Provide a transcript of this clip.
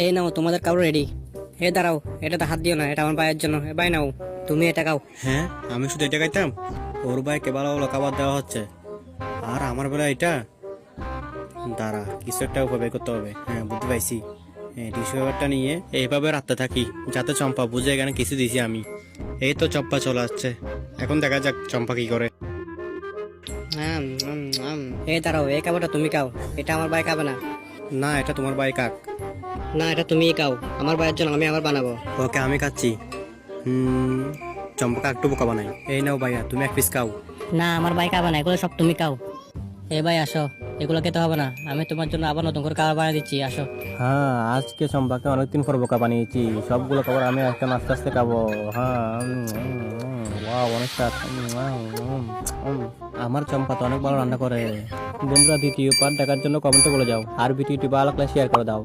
এই নাও তোমাদের কাপড় রেডি। এ দাঁড়াও, এটাতে হাত দিও না, এটা আমার ভাইয়ের জন্য। ভাই নাও, তুমি এটা খাও। হ্যাঁ, আমি শুধু এটা খাইতাম? ওর ভাইকে ভালো ভালো খাবার দেওয়া হচ্ছে, আর আমার বেলা এটা? দাঁড়া, কিছু একটা উপায় বের করতে হবে। হ্যাঁ, বুঝতে পাইছি। হ্যাঁ, টিস্যু পেপারটা নিয়ে এইভাবে রাখতে থাকি, যাতে চম্পা বুঝে এখানে কিছু দিছি আমি। এই তো চম্পা চলে আসছে, এখন দেখা যাক চম্পা কি করে। এই দাঁড়াও, এই খাবারটা তুমি খাও, এটা আমার ভাই খাবে না। না, এটা তোমার ভাই কাক। না, এটা তুমিই খাও, আমার ভাইয়ের জন্য আমি আবার বানাবো। ওকে, আমি খাচ্ছি। চম্পাকে একটু বোকা বানাই। এই নাও ভাইয়া, তুমি এক পিস খাও। না, আমার ভাই খাবে না, এগুলো সব তুমি খাও। এ ভাই আসো, এগুলো খেতে হবে না, আমি তোমার জন্য আবার নতুন করে খাবার বানিয়ে দিচ্ছি, আসো। হ্যাঁ, আজকে চম্পাকে অনেকদিন পর বোকা বানিয়েছি। সবগুলো খাবার আমি এখন আস্তে আস্তে খাবো। হ্যাঁ, ওয়াও, অনেক স্বাদ। আমার চম্পা তো অনেক ভালো রান্না করে। বন্ধুরা, দ্বিতীয় পার্ট দেখার জন্য কমেন্টে বলে যাও, আর ভিডিওটি ভালো লাগলে শেয়ার করে দাও।